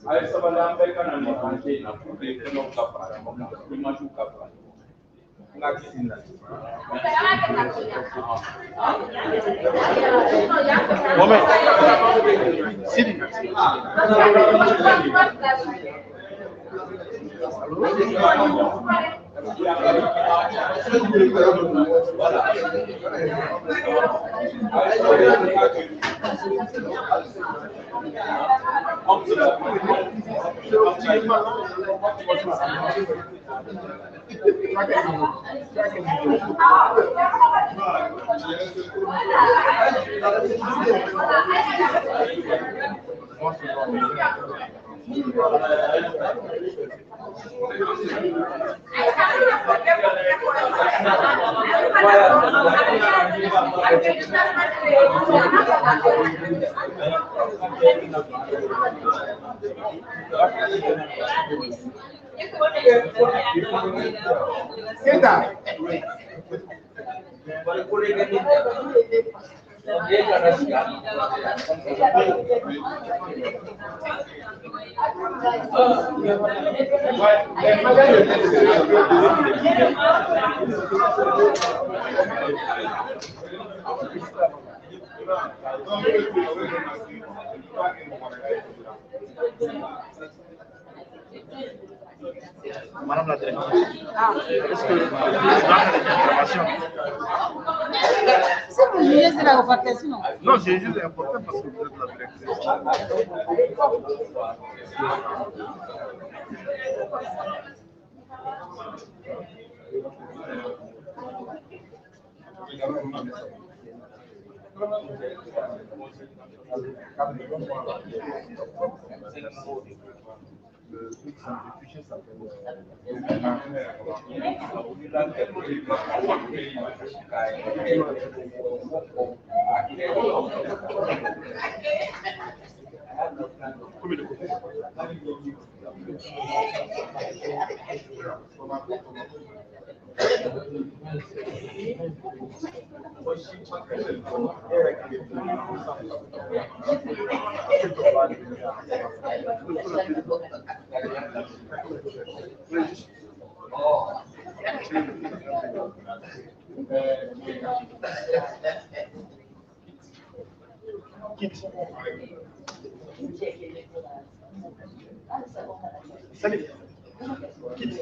Aí estava lá pegando a minha antena, porque não capaz, não machuca. Moment. Sitting. Senta. Madame la directrice, est-ce que vous avez des informations? Si vous jugez, c'est la repartition. Non, j'ai juste important parce que vous êtes la directrice. Le truc simplifié Salut. Quitte.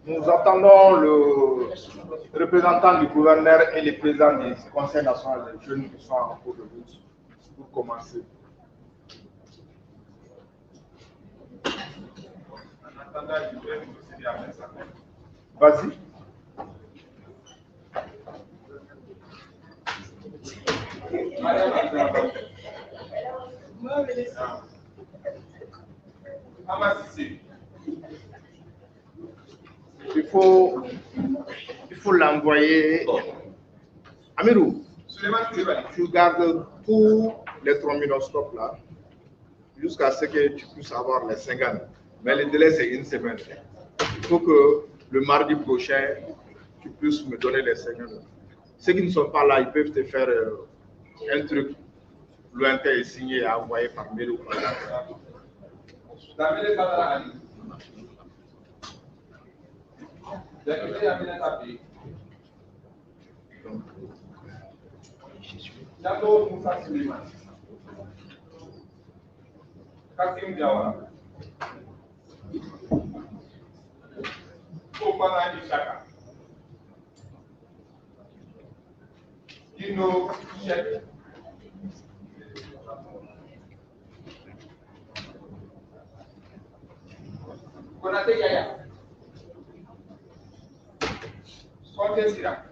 Nous attendons le représentant du gouverneur et les présidents du Conseil national des jeunes qui sont en cours de route pour commencer. Vas-y. Il faut l'envoyer. Amirou, tu gardes tous les trombinoscopes là jusqu'à ce que tu puisses avoir les 50. Mais le délai, c'est une semaine. Il faut que le mardi prochain, tu puisses me donner les 50. Ceux qui ne sont pas là, ils peuvent te faire un truc lointain et signé et envoyé par mail ou par D'abord, Moussa Suleiman. Kassim Diawara. Fofana Ishaka. Dino Cheikh. Konate Yaya. Conte Sira.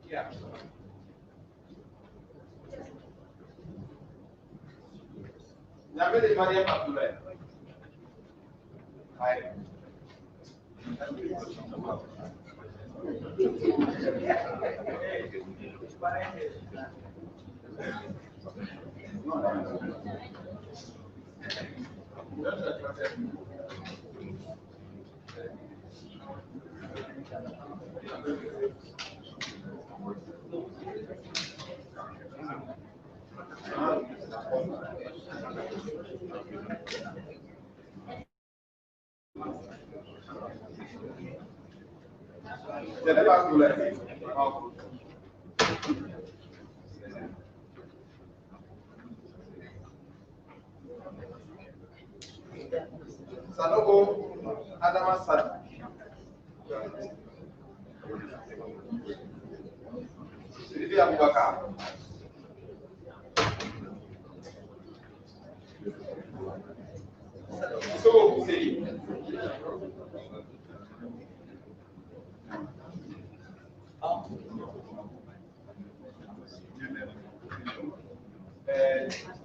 Yeah. Jamais de Maria Abdoulaye. Aïe. Sanogo Adama Sad. Sylvie Aboubakar. Sogo Kousseyi.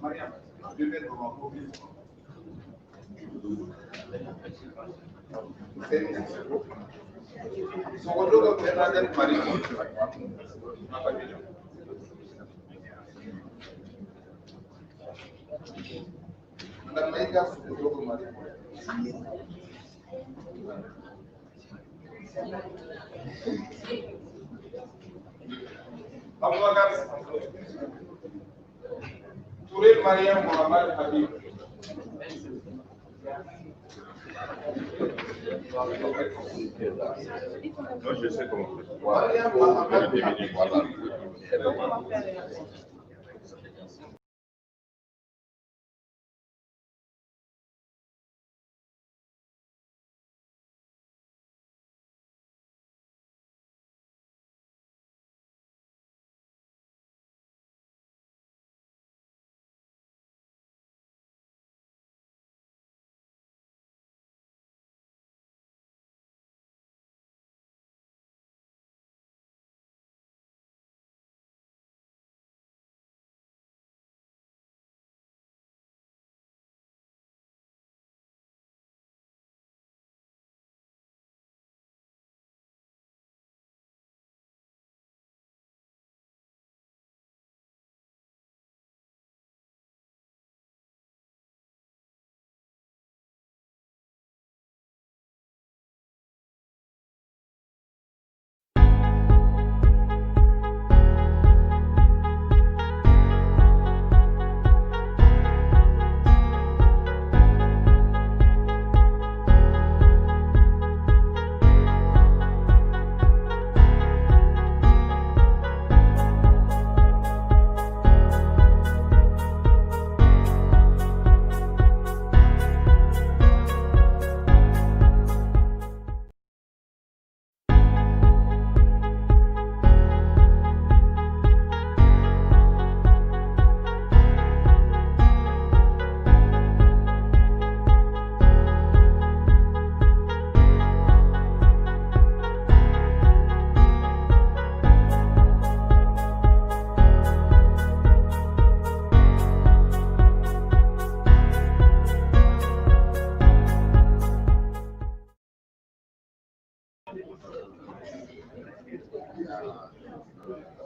Mariam, je vais te rencontrer. Sogo Bernadette Marie. Madame Maïga Sogo Marie. Aboubacar Touré Mariam Mohamed Habib. Moi, je sais comment. Mariam Mohamed Habib.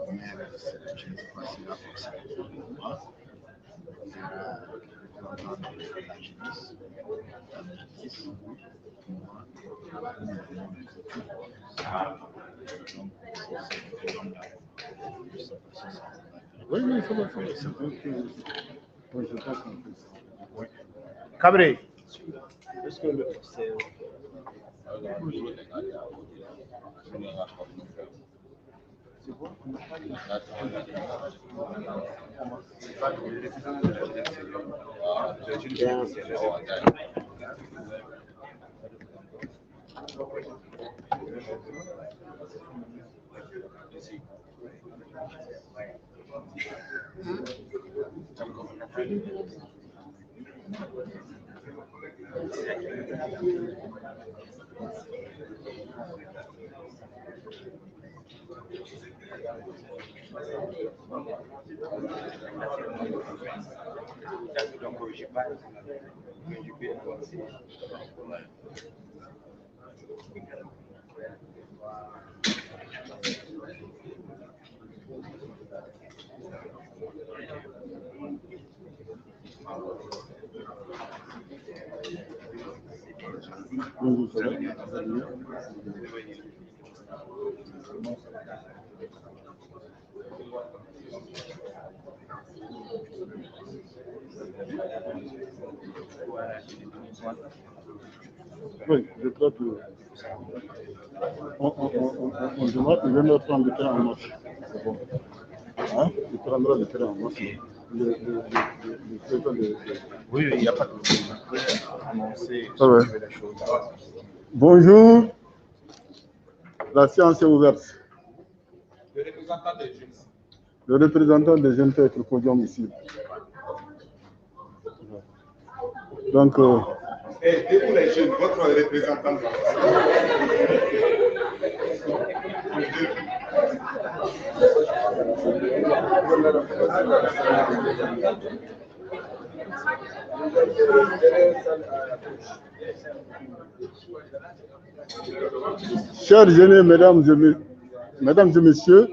première sélection facile à forcer. Oui, mais ça va, c'est bon que... Oui, je pense qu'on fait ça. Oui. Cabré, est-ce que c'est... C'est quoi? Oui, je crois que on devrait prendre le terrain en marche. C'est bon. Hein? Il prendra le terrain en marche. Le président de... Oui, il n'y a pas de problème. Annoncer les choses. Bonjour. La séance est ouverte. Le représentant des jeunes peut être podium ici. Donc, Et vous les jeunes, votre représentant. chers jeunes, mesdames et messieurs,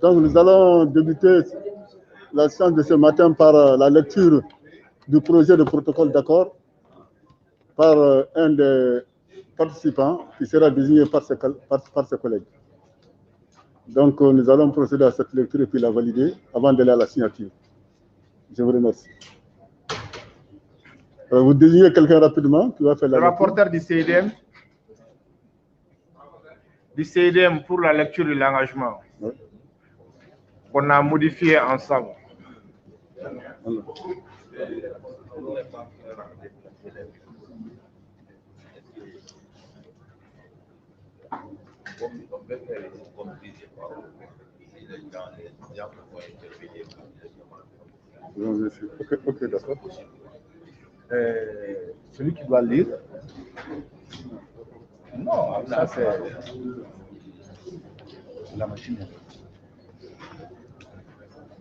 donc nous allons débuter la séance de ce matin par la lecture du projet de protocole d'accord par un des participants qui sera désigné par ses collègues. Donc nous allons procéder à cette lecture et puis la valider avant d'aller à la signature. Je vous remercie. Vous désignez quelqu'un rapidement qui va faire la lecture. Le rapporteur du CIDM pour la lecture de l'engagement. Oui. On a modifié ensemble. Alors. Ok, d'accord. Celui qui doit lire. Non, ça c'est la machine.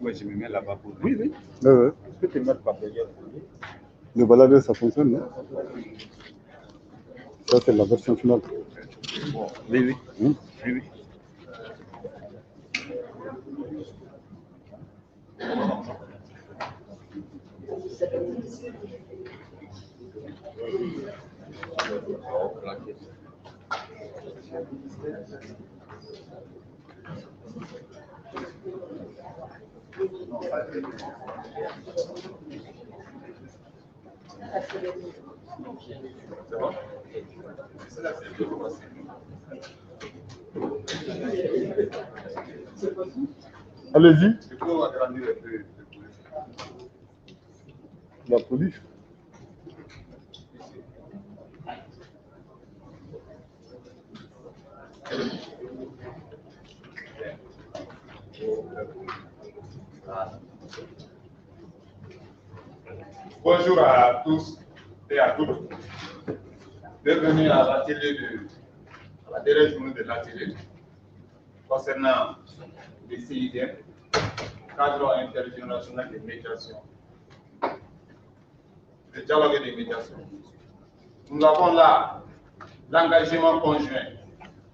Oui, je me mets là-bas pour. Oui, oui. Ouais. Tu peux te mettre par derrière. Le baladeur, ça fonctionne, non? Ça, c'est la version finale. Bon, oui. Oui. Allez-y. La police. Bonjour à tous et à toutes. Bienvenue à l'atelier à la dernière journée de l'atelier concernant le CIDM, cadre intergénérationnel de médiation, de dialogue et de médiation. Nous avons là l'engagement conjoint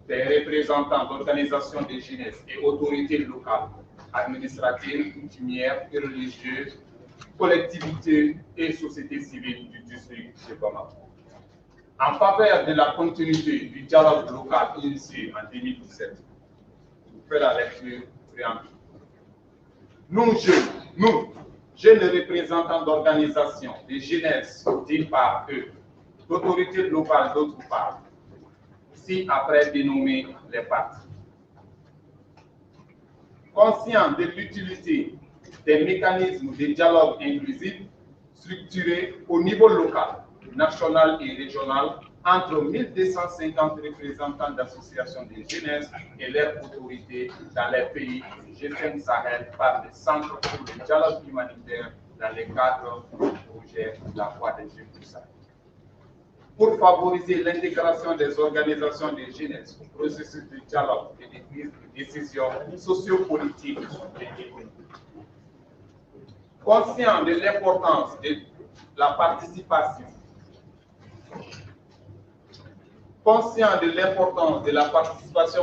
des représentants d'organisations de jeunesse et autorités locales, administratives, coutumières et religieuses, collectivités et sociétés civiles du district de Bamako. En faveur de la continuité du dialogue local initié en 2017, je fais la lecture préambule. Nous, jeunes représentants d'organisations de jeunesse d'une part, d'autorités locales d'autre part, ci-après dénommés les partis. Conscients de l'utilité des mécanismes de dialogue inclusif structurés au niveau local, national et régional entre 1250 représentants d'associations de jeunesse et leurs autorités dans les pays du G5 Sahel par le Centre pour le dialogue humanitaire dans le cadre du projet La Voix des Jeunes du Sahel. Pour favoriser l'intégration des organisations de jeunesse au processus de dialogue et de prise de décisions sociopolitiques et économiques. Conscient de l'importance de la participation,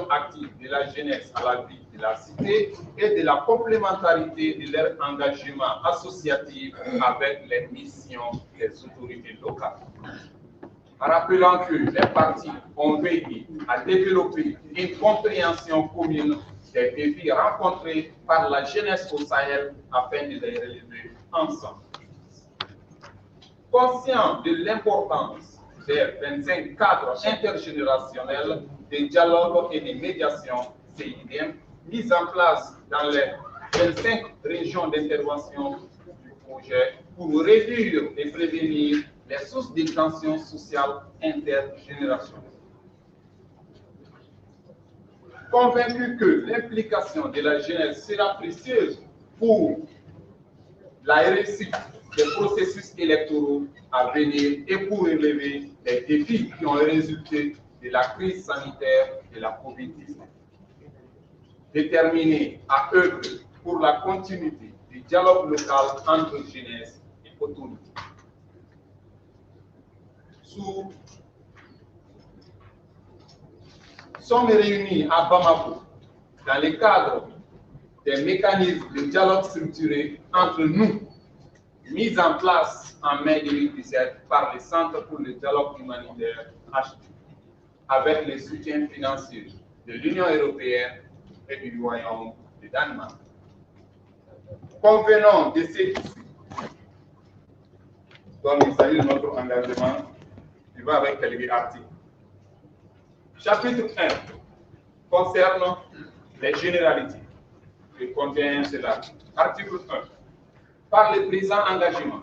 active de la jeunesse à la vie de la cité et de la complémentarité de leur engagement associatif avec les missions des autorités locales. Rappelant que les partis ont veillé à développer une compréhension commune des défis rencontrés par la jeunesse au Sahel afin de les relever ensemble. Conscient de l'importance des 25 cadres intergénérationnels de dialogue et de médiation CIDM mis en place dans les 25 régions d'intervention du projet pour réduire et prévenir les sources de tensions sociales intergénérationnelles. Convaincu que l'implication de la jeunesse sera précieuse pour la réussite des processus électoraux à venir et pour relever les défis qui ont résulté de la crise sanitaire de la COVID-19. Déterminé à œuvrer pour la continuité du dialogue local entre jeunesse et autorités. Sommes réunis à Bamako dans le cadre des mécanismes de dialogue structuré entre nous, mis en place en mai 2017 par le Centre pour le dialogue humanitaire HT, avec le soutien financier de l'Union européenne et du Royaume du Danemark. Convenons de ces donc il s'agit de notre engagement qui va avec quelques articles. Chapitre 1 concerne les généralités. Je contient cela. Article 1. Par le présent engagement,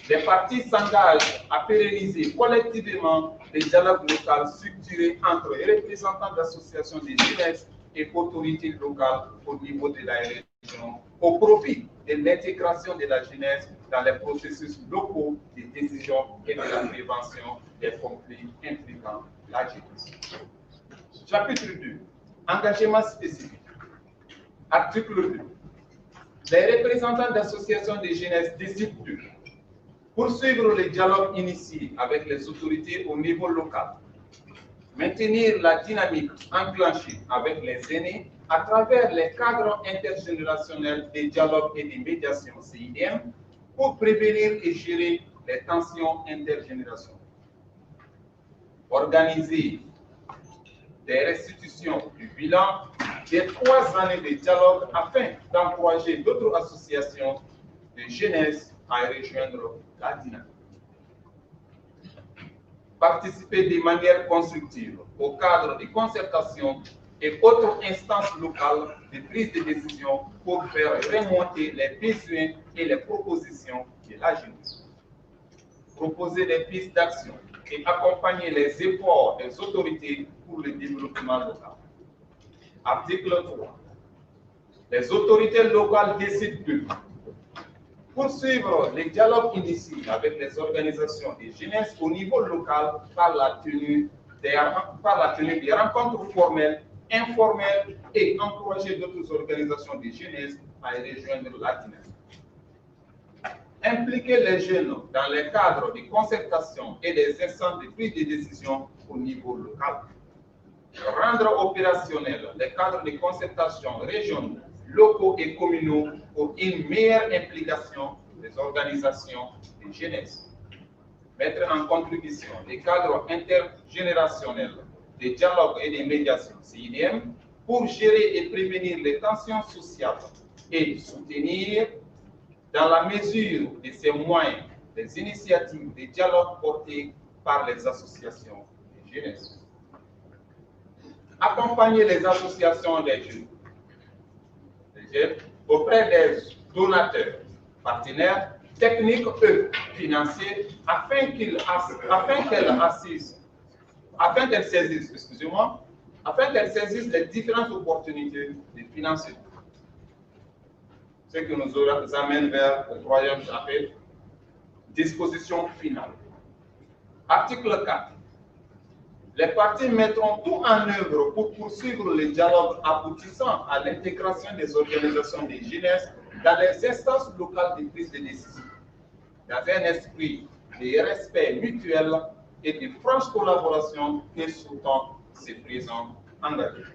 les partis s'engagent à pérenniser collectivement les dialogues locaux structurés entre les représentants d'associations de jeunesse et autorités locales au niveau de la région, au profit de l'intégration de la jeunesse dans les processus locaux de décision et de la prévention des conflits impliquant la jeunesse. Chapitre 2. Engagement spécifique. Article 2. Les représentants d'associations de jeunesse décident de poursuivre le dialogue initié avec les autorités au niveau local, maintenir la dynamique enclenchée avec les aînés à travers les cadres intergénérationnels de dialogue et de médiation CIDM pour prévenir et gérer les tensions intergénérationnelles. Organiser des restitutions du bilan des 3 années de dialogue afin d'encourager d'autres associations de jeunesse à rejoindre la dynamique. Participer de manière constructive au cadre de concertation et autres instances locales de prise de décision pour faire remonter les besoins et les propositions de la jeunesse. Proposer des pistes d'action et accompagner les efforts des autorités pour le développement local. Article 3. Les autorités locales décident de poursuivre les dialogues initiés avec les organisations de jeunesse au niveau local par la tenue des rencontres formelles, informelles et encourager d'autres organisations de jeunesse à rejoindre la dynamique. Impliquer les jeunes dans les cadres de concertation et des instances de prise de décision au niveau local. rendre opérationnels les cadres de concertation régionaux, locaux et communaux pour une meilleure implication des organisations de jeunesse. Mettre en contribution les cadres intergénérationnels de dialogue et de médiation CIDM pour gérer et prévenir les tensions sociales et soutenir, dans la mesure de ses moyens, les initiatives de dialogue portées par les associations de jeunesse. Accompagner les associations des jeunes auprès des donateurs, partenaires, techniques et financiers, afin qu'elles saisissent les différentes opportunités de financement. Ce qui nous amène vers le troisième chapitre, disposition finale. Article 4. Les parties mettront tout en œuvre pour poursuivre le dialogue aboutissant à l'intégration des organisations de jeunesse dans les instances locales de prise de décision, dans un esprit de respect mutuel et de franche collaboration et sous-tend ces présents engagés.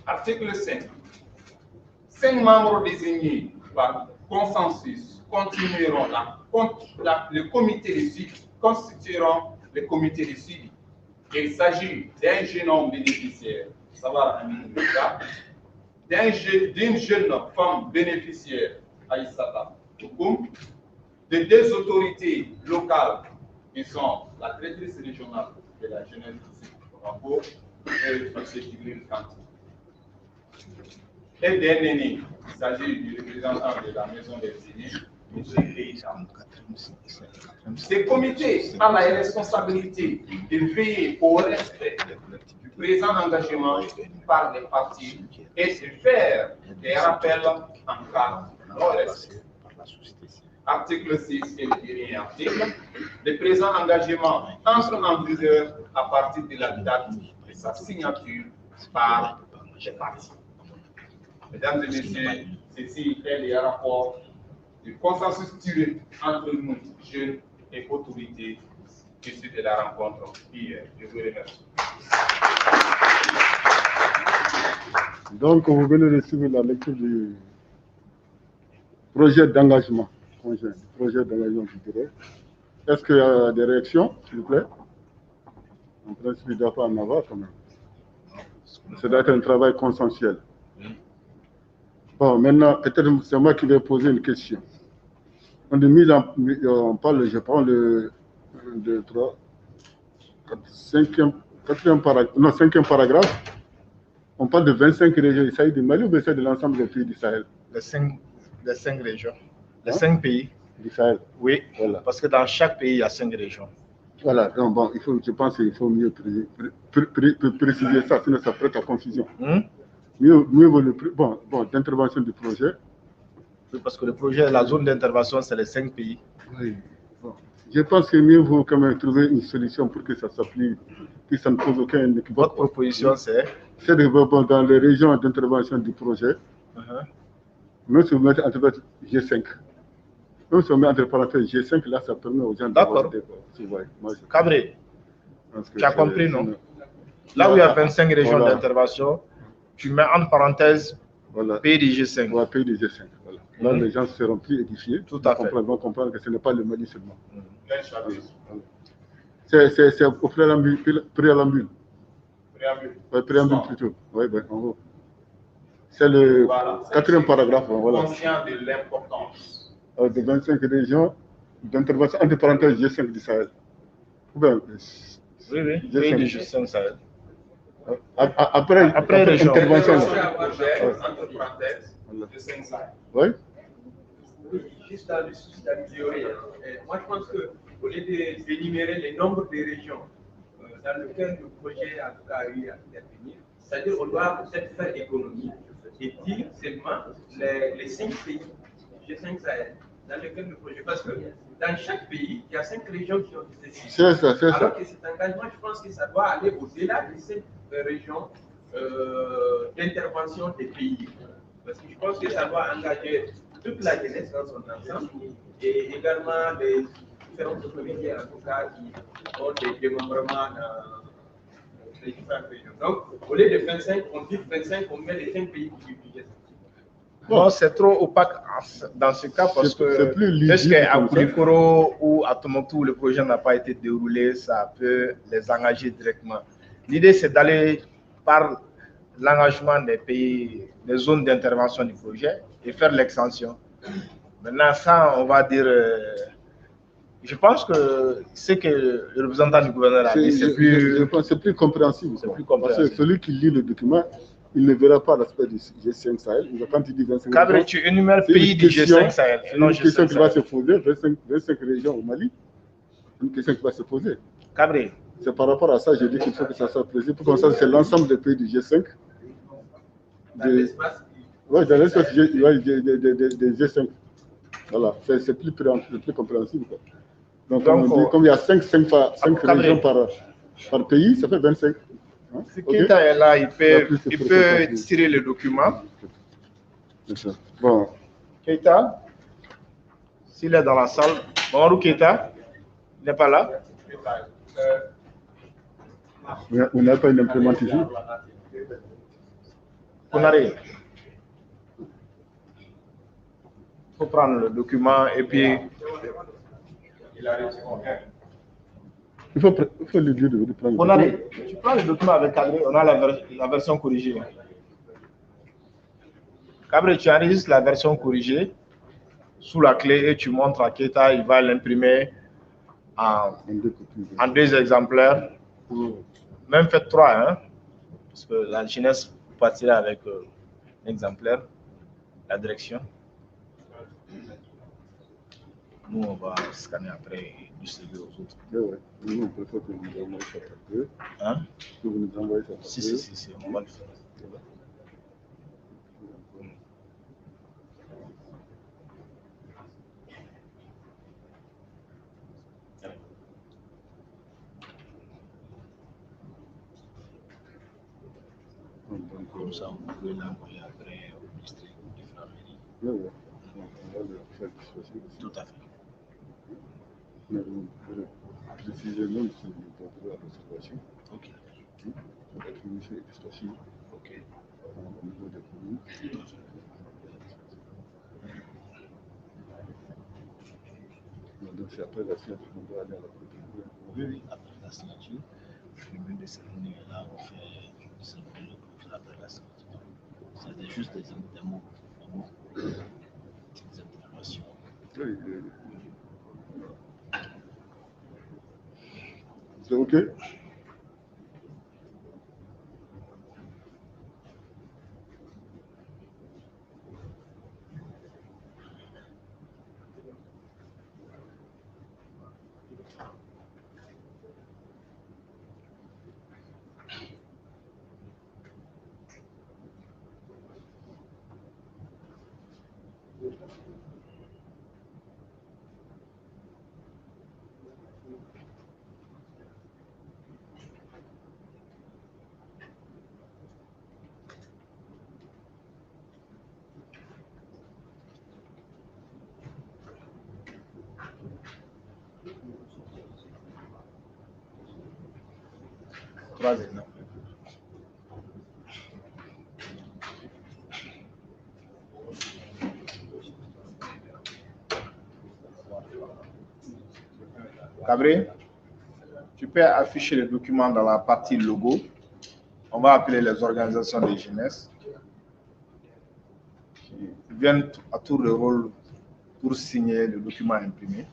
Article 5. 5 membres désignés par consensus continueront le comité de suivi, constitueront le comité de suivi. Il s'agit d'un jeune homme bénéficiaire, savoir d'une jeune femme bénéficiaire, Aïssata Toukoum, de 2 autorités locales qui sont la directrice régionale de la jeunesse de Rambourg et M. Jibril Kanti. Et d'un aîné, il s'agit du représentant de la maison des aînés, M. Keïta. Ce comité a la responsabilité de veiller au respect du présent engagement par les parties et de faire des rappels en cas de non-respect. Article 6 et le dernier article, le présent engagement entre en vigueur à partir de la date de sa signature par les parties. Mesdames et messieurs, ceci est le rapport du consensus tiré entre nous, jeunes et autorités, issus de la rencontre hier. Je vous remercie. Donc, vous venez de suivre la lecture du projet d'engagement conjoint, projet d'engagement du bureau. Est-ce qu'il y a des réactions, s'il vous plaît? En principe, il ne doit pas en avoir quand même. Ça doit être un travail consensuel. Bon, maintenant, peut-être c'est moi qui vais poser une question. On parle, je prends le 1, 2, 3, 5e paragraphe. On parle de 25 régions. Il s'agit du Mali ou de l'ensemble des pays du Sahel? Les 5 régions. Les 5 pays du Sahel. Oui, voilà. Parce que dans chaque pays, il y a 5 régions. Voilà, donc bon, je pense qu'il faut mieux préciser ça, sinon ça prête à confusion. Mieux vaut d'intervention du projet. Oui, parce que le projet, la zone d'intervention, c'est les 5 pays. Oui. Bon. Je pense que mieux vaut quand même trouver une solution pour que ça s'applique, que ça ne pose aucun équivoque. Votre proposition, c'est dans les régions d'intervention du projet, nous se mettre entre G5. Nous se mettre entre parenthèses G5, là, ça permet aux gens d'avoir des... Cabré, tu as compris, non? Là où il y a 25 régions d'intervention, tu mets en parenthèse pays du G5. Voilà, pays du G5. Voilà. Là, les gens seront plus édifiés. Tout à fait. Ils vont comprendre que ce n'est pas le Mali seulement. C'est au préambule. Préambule plutôt. Oui, en haut. C'est le 4e paragraphe. Voilà. Conscient de l'importance de 25 régions d'intervention, entre parenthèses G5 du Sahel. Oui, pays du G5 Sahel. Après intervention. Entre parenthèses, G5 Sahel. Oui. Oui, juste à l'améliorer. Moi, je pense qu'au lieu d'énumérer les nombres de régions dans lesquelles le projet a eu à intervenir, c'est-à-dire qu'on doit peut-être faire économie et dire seulement les 5 pays G5 Sahel dans lesquels le projet. Parce que dans chaque pays, il y a 5 régions qui ont été décidées. C'est ça. Alors que cet engagement, je pense que ça doit aller au-delà des 5 régions d'intervention des pays. Parce que je pense que ça doit engager toute la jeunesse dans son ensemble et également les différentes autorités, en tout cas, qui ont des démembrements les différentes régions. Donc, au lieu de 25, on dit 25, on met les 5 pays du G5. Non, c'est trop opaque dans ce cas parce que est-ce qu'à Koulikoro ou à Tombouctou, le projet n'a pas été déroulé, ça peut les engager directement. L'idée, c'est d'aller par l'engagement des pays, des zones d'intervention du projet et faire l'extension. Maintenant, ça, on va dire, je pense que ce que le représentant du gouverneur a dit, c'est plus compréhensible. Parce que celui qui lit le document, il ne verra pas l'aspect du G5 Sahel. Quand il dit 25 régions, tu énumères pays du G5 Sahel. C'est une question qui va se poser, 25 régions au Mali. Une question qui va se poser. Cabré. C'est par rapport à ça, je dis qu'il faut que ça soit précis. Pour qu'on sache, c'est l'ensemble des pays du G5. Oui, dans l'espace des G5. Voilà, c'est plus compréhensible. Quoi. Donc, comme il y a 5 régions par pays, ça fait 25. Hein? Si Keita est là, il peut tirer le document. Bon. Keita, s'il est dans la salle, Mamadou Keita, il n'est pas là. Vous n'avez pas une imprimante ici? Konaré. Il faut prendre le document et puis... Il faut lui dire de prendre Konaré, tu prends le document avec Cabré, on a la version corrigée. Cabré, tu enregistres la version corrigée sous la clé et tu montres à Keita, il va l'imprimer en 2 exemplaires. Même fait 3, hein, parce que la jeunesse partira avec l'exemplaire, la direction. Nous, on va scanner après et distribuer aux autres. Oui, nous, on préfère que vous nous envoyez ça par deux. Hein? Que vous nous envoyez ça par deux. Si, on va le faire. Comme ça, vous pouvez l'envoyer après au ministère des Familles. Oui, on va le faire disponible. Tout à fait. Mais vous précisez même si vous pouvez la situation. Ok. Votre ministère est disponible. Ok. Au niveau des communes. Tout à fait. Donc c'est après la signature qu'on doit aller à la préfecture. Oui, après la signature, le bureau de cérémonie est là, on fait une cérémonie après la signature. C'est juste des mots, des observations. Oui. C'est OK? Troisième. Cabré, tu peux afficher le document dans la partie logo. On va appeler les organisations de jeunesse. Ils viennent à tour de rôle pour signer le document imprimé.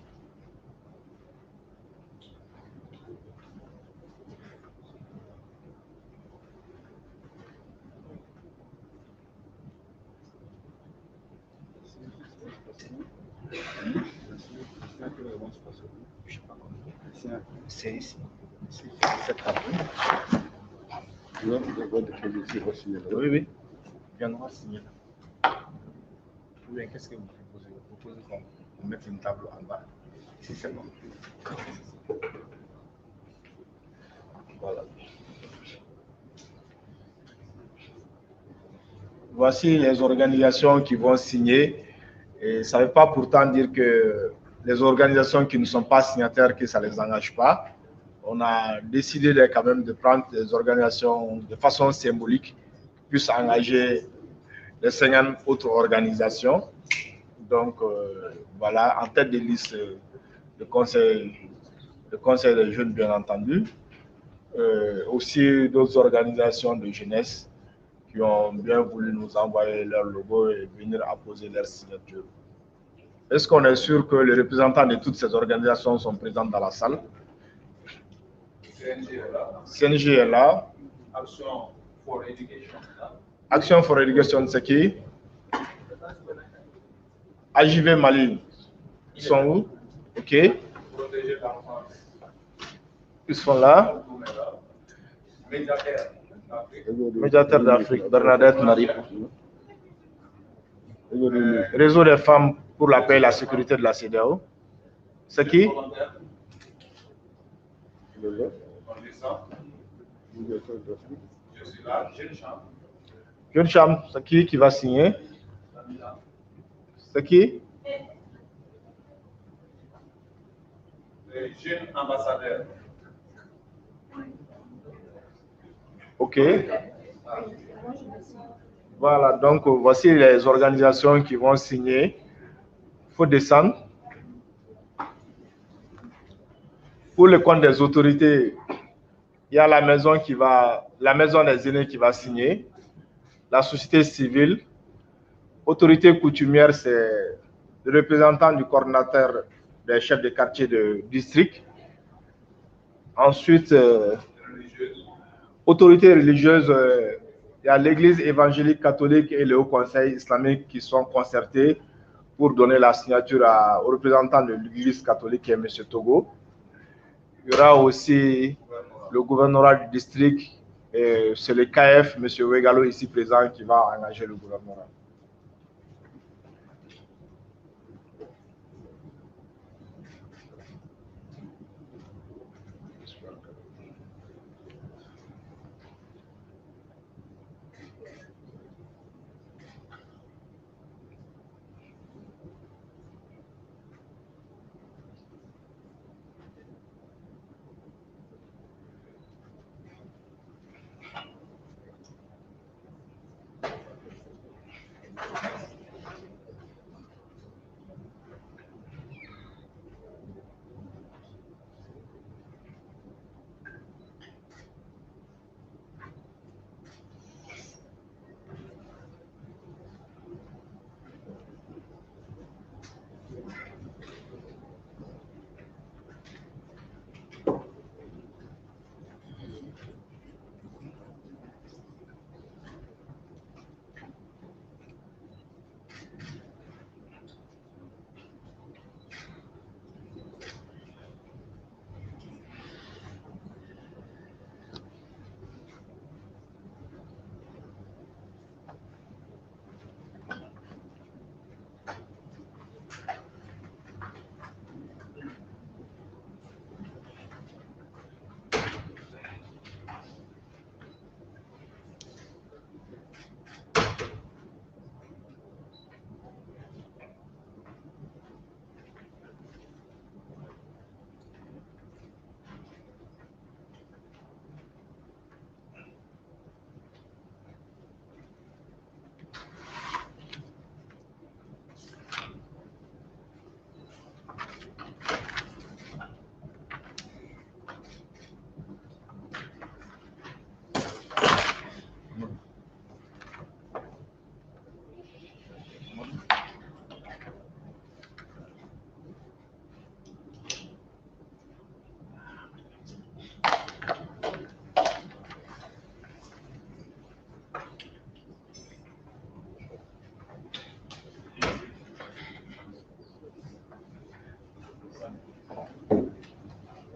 C'est ici. C'est cette table. Là, vous avez des policiers qui vont signer là. Oui. Ils viendront signer là. Ou bien, qu'est-ce que vous proposez? Vous proposez qu'on mette une table en bas. Ici, c'est bon. Voilà. Voici les organisations qui vont signer. Et ça ne veut pas pourtant dire que les organisations qui ne sont pas signataires, que ça ne les engage pas. on a décidé quand même de prendre des organisations de façon symbolique, plus engager les 50 autres organisations. Donc, voilà, en tête de liste, le conseil des jeunes, bien entendu. Aussi d'autres organisations de jeunesse qui ont bien voulu nous envoyer leur logo et venir apposer leur signature. Est-ce qu'on est sûr que les représentants de toutes ces organisations sont présents dans la salle? CNG est là. Action for Education. Action for Education, c'est qui? AJV Mali. Ils sont où? OK. Protéger l'enfance. Ils sont là. Médiateur d'Afrique, Bernadette Narip. Réseau des femmes pour la paix et la sécurité de la CEDEAO. C'est qui? Je suis là, Jeune Chambre. Jeune Chambre, c'est qui va signer? C'est qui? Les jeunes ambassadeurs. OK. Voilà, donc voici les organisations qui vont signer. Il faut descendre. Pour le compte des autorités, il y a la maison des aînés qui va signer, la société civile, autorité coutumière, c'est le représentant du coordinateur des chefs de quartier de district. Ensuite, autorité religieuse, il y a l'église évangélique catholique et le Haut Conseil islamique qui sont concertés pour donner la signature au représentant de l'église catholique qui est M. Togo. Il y aura aussi le gouvernorat du district, et c'est le KF, M. Wegalo ici présent, qui va engager le gouvernorat.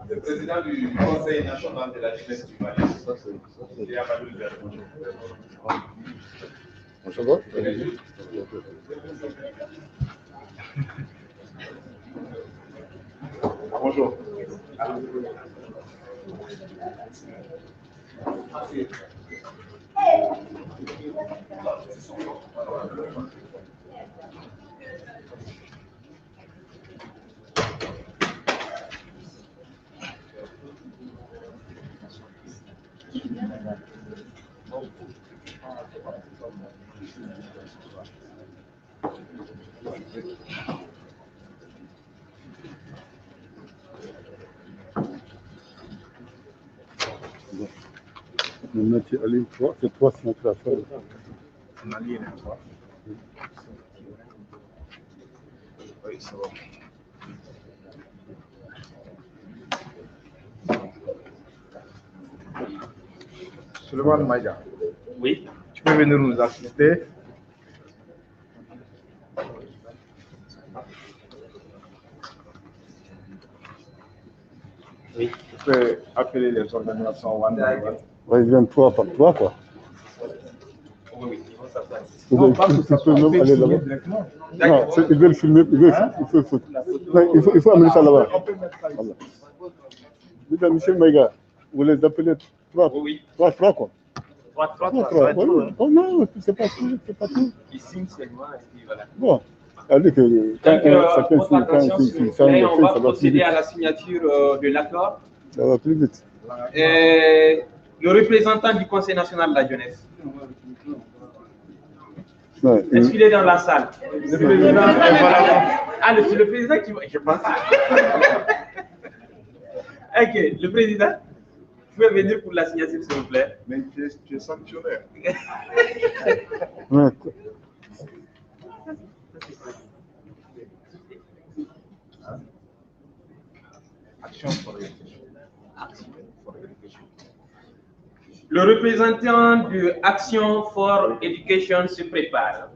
Le président du Conseil national de la jeunesse du Mali. Bonjour. Bonjour. Maintenant, tu alignes 3, c'est 3 signatures à faire. On aligne les 3. Oui, c'est bon. Suleiman Maïga. Oui. Tu peux venir nous assister. Oui. Tu peux appeler les organisations one by one. Ouais, ils viennent 3 par 3, quoi. Oui, ils vont s'asseoir. Non, pas que ça Tu peux soit même aller filmé là-bas. directement. Non, ils veulent filmer, il faut foutre. Non, il faut amener ça là-bas. On peut mettre ça ici. Voilà. Mesdames, monsieur Maïga, vous les appelez 3, Oui. 3, quoi. 3, 3, 3, 3. ouais. Oh non, c'est pas tout, c'est pas tout. Ils signent seulement et puis voilà. Bon, c'est-à-dire que quand chacun Votre signe, attention, quand s'il il vous signe plaît, le on fait, va ça va plus procéder vite. à la signature de l'accord. Ça va plus vite. Le représentant du Conseil national de la jeunesse, Ouais, est-ce qu'il est dans la salle? Le président, ah, c'est le président qui va. Je pense. Ok, le président, vous pouvez venir pour la signature, s'il vous plaît. Mais tu es sanctionné. ouais. Action for education. Le représentant de Action for Education se prépare.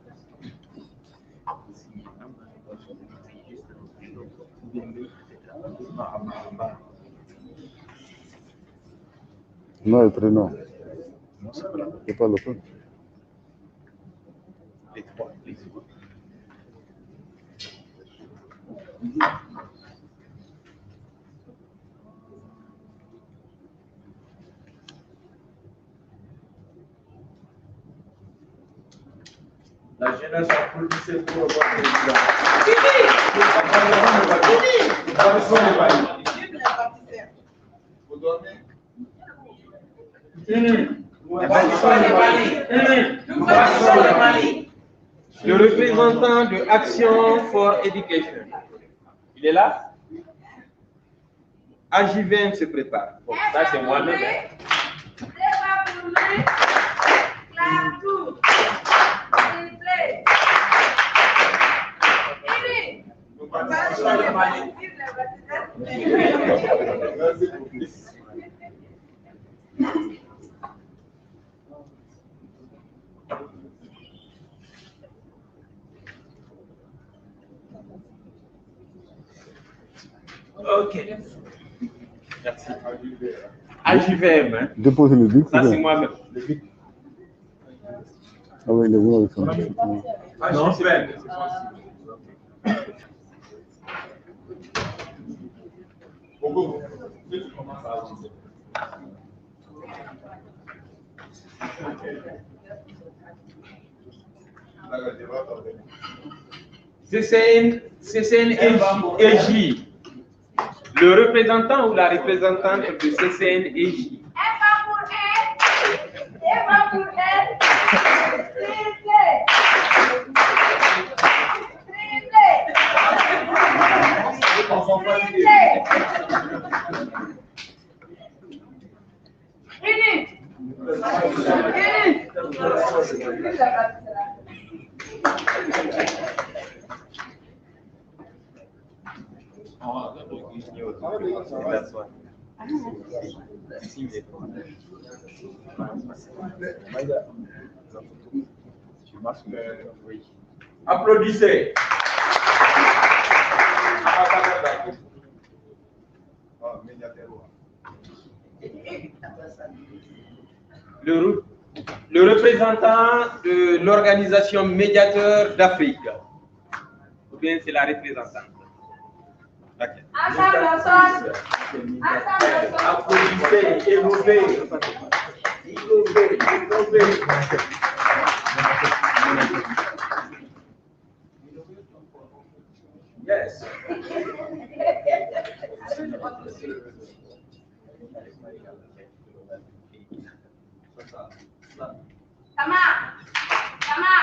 Non, le prénom. C'est pas le prénom. Les 3. La jeunesse applaudissait pour votre président. Vous dormez? Le représentant de Action for Education. Il est là? AJVM se prépare. Bon, ça c'est moi-même. Ok. Merci. AJVM, hein? Déposez le bic. Ça c'est moi-même. Ah oui, il est venu avec son. Non, c'est vrai. Bongo, tu commences à avancer. CCNEJ. Le représentant ou la représentante de CCNEJ. Applaudissez. Le représentant de l'organisation Médiateur d'Afrique. Ou bien c'est la représentante. Okay. Applaudissez, émouvez. Yes. Come on.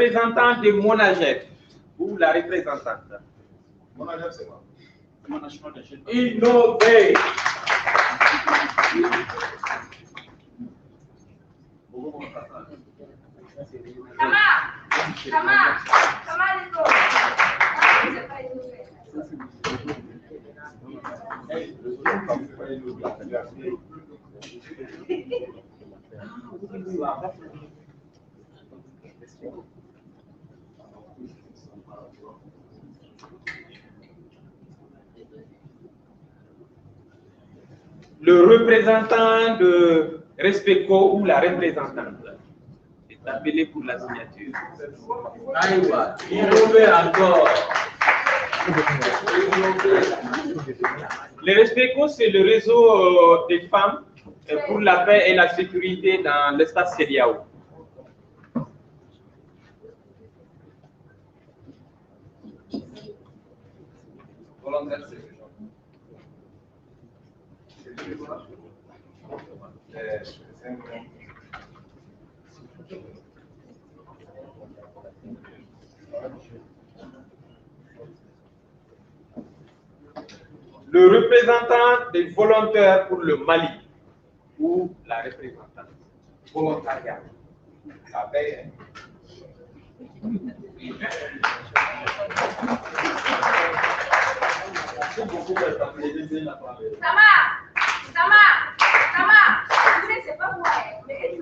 représentant de Monagep ou la représentante. Monagep, c'est quoi? Innover. Le représentant de Respeco ou la représentante est appelé pour la signature. Aïwa, innover encore. Le Respeco, c'est le réseau des femmes pour la paix et la sécurité dans l'espace CEDEAO. Le représentant des volontaires pour le Mali ou la représentante. Volontariat. Ça paye. C'est pas moi, mais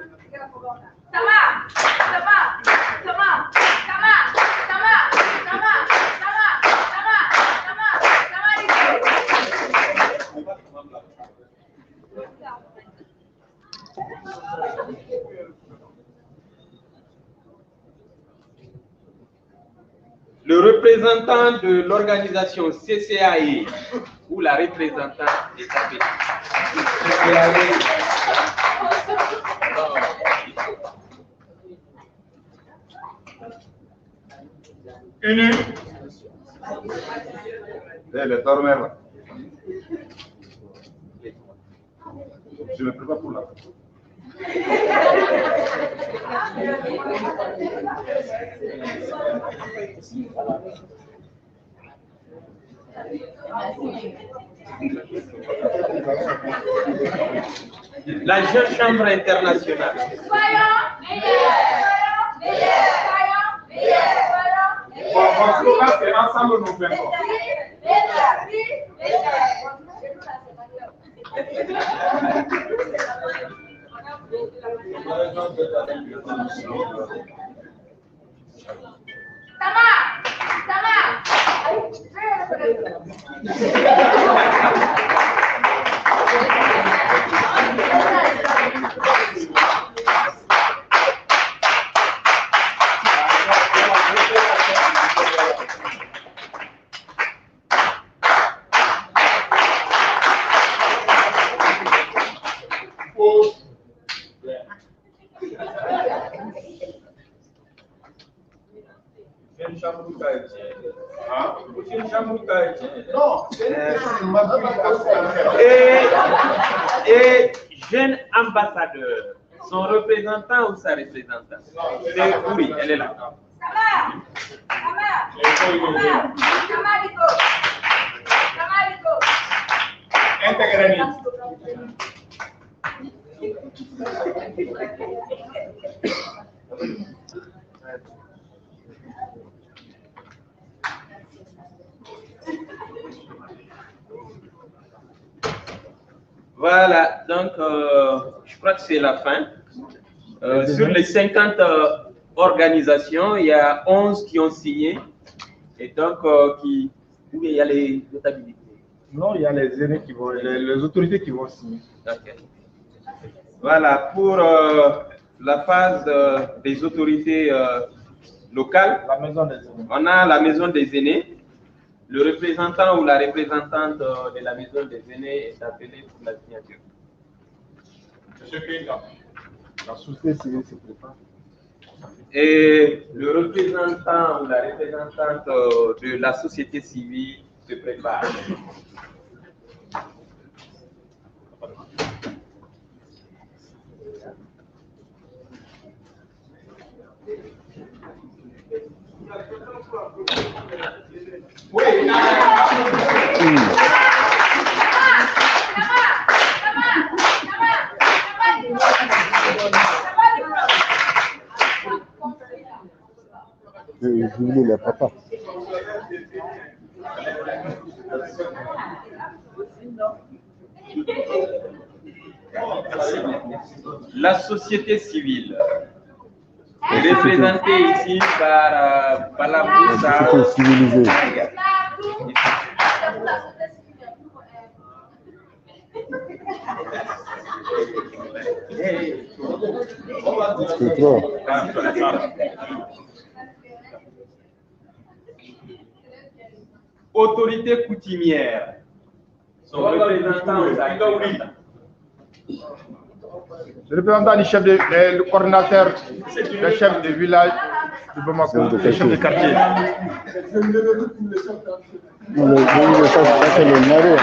Le représentant de l'organisation CCAE ou la représentante est appelée. Unu. Le dormeur. Je me prépare pour la photo. La Jeune Chambre internationale. Mon slogan, c'est ensemble nous vaincrons. Et jeune ambassadeur, son représentant ou sa représentante? Oui, elle est là. Voilà, donc je crois que c'est la fin. Sur les 50 organisations, il y a 11 qui ont signé et donc où il y a les notabilités. Non, il y a les aînés qui vont, les autorités qui vont signer. Okay. Voilà, pour la phase des autorités locales, La maison des aînés. on a la maison des aînés. Le représentant ou la représentante de la maison des aînés est appelé pour la signature. Monsieur Kéka. La société civile se prépare. Et le représentant ou la représentante de la société civile se prépare. Je voulais les papas. La société civile, représentée ici par Balamoussa. Société civilisée. C'est trop. Autorité coutumière, son représentant aux activités. Le représentant du chef le coordinateur des chefs de village de Bamako, les chefs de quartier. Non, ça c'est le mari.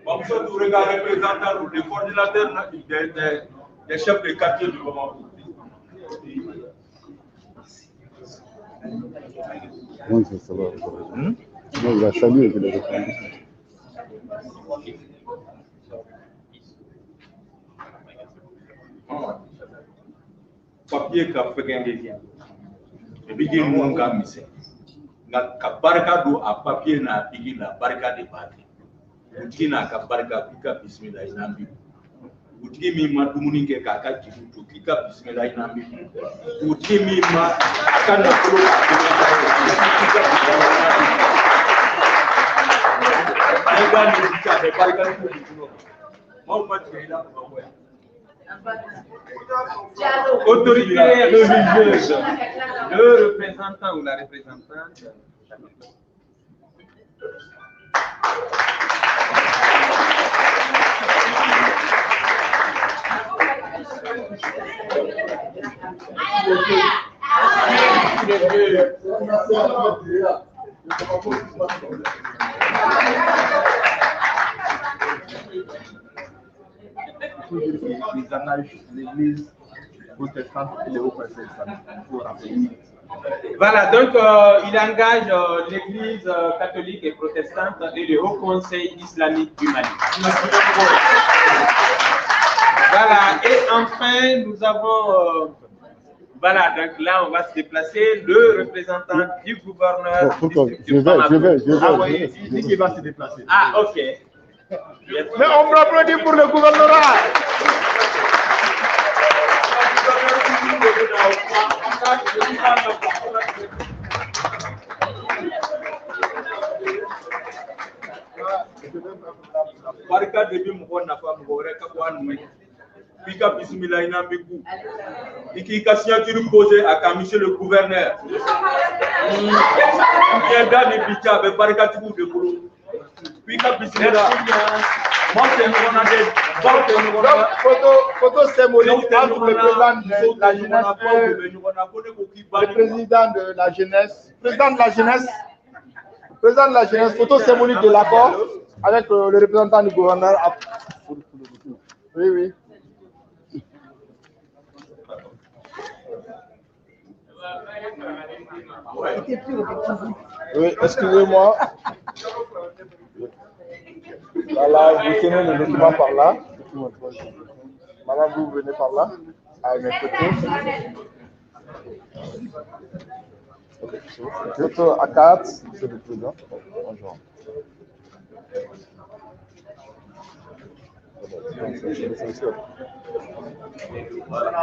Comme ça, nous regardons les représentants, les coordinateurs des chefs de quartier du moment. Non, ça va. Non, il a salué et il a répondu. Papier qu'a fait un désir. Et puis, il y a un gars, ka barika do a papier na bigi na barika de bati utigi na ka barika kika bismillah inambi utigi mi ma dumuni ke ka ka jibu to kika bismillah inambi utigi mi ma akana kolo kika barika ni kika de barika ni ko mo ma tira ko wa Autorité religieuse, le représentant ou la représentante. Les anages, l'église protestante et les hauts conseils islamiques. Voilà, donc il engage l'église catholique et protestante et le haut conseil islamique du Mali. Voilà, et enfin nous avons, voilà, donc là on va se déplacer, le représentant du gouverneur. Je vais. Il dit qu'il va se déplacer. Ah, ok. Mais on m'applaudit pour le gouvernorat. barika de bi mɔgɔ nafa mɔgɔ wɛrɛ ka bɔ a nɔ ye f'i ka bisimila ina bɛ ku i k'i ka signature posé a kan monsieur le gouverneur da ni bi ca a bɛ barikatigiw de bolo f'i ka bisimila maaw tɛ ɲɔgɔn na dɛ baw tɛ ɲɔgɔn na Photo symbolique entre le président de la jeunesse le président de la jeunesse, président de la jeunesse, photo symbolique de l'accord avec le représentant du gouverneur. Oui, oui. Oui, excusez-moi. Voilà, vous tenez le document par là. Madame, vous venez par là, à mes côtés. Photo à 4, c'est le président. Bonjour. Voilà.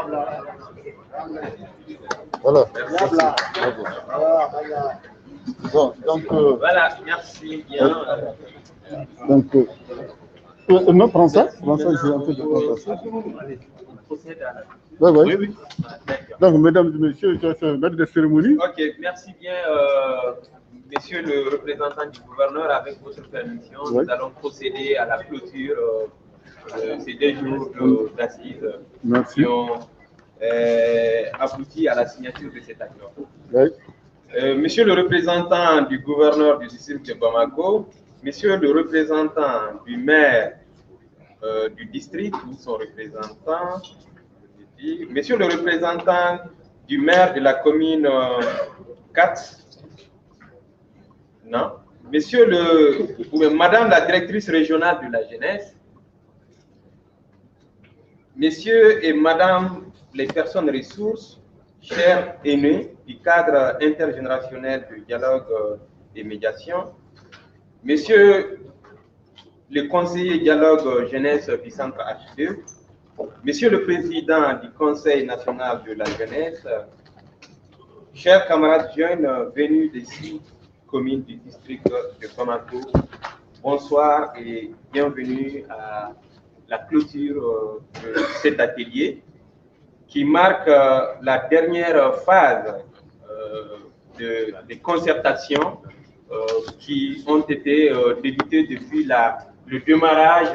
Bon, donc, voilà, merci bien. Donc, non, prends ça, j'ai un peu de prendre ça. Oui, oui. Donc, mesdames et messieurs, je suis maître de cérémonie. Ok, merci bien, monsieur le représentant du gouverneur. Avec votre permission, nous allons procéder à la clôture ces 2 jours d'assises Merci. qui ont abouti à la signature de cet accord. Oui. Monsieur le représentant du gouverneur du district de Bamako, monsieur le représentant du maire du district ou son représentant, monsieur le représentant du maire de la commune 4, non, monsieur ou madame la directrice régionale de la jeunesse, messieurs et madame les personnes ressources, chers aînés du cadre intergénérationnel du dialogue et médiation, messieurs le conseiller dialogue jeunesse du centre H2, monsieur le président du Conseil national de la jeunesse, chers camarades jeunes venus des 6 communes du district de Bamako, bonsoir et bienvenue à la clôture de cet atelier qui marque la dernière phase des concertations qui ont été débutées depuis le démarrage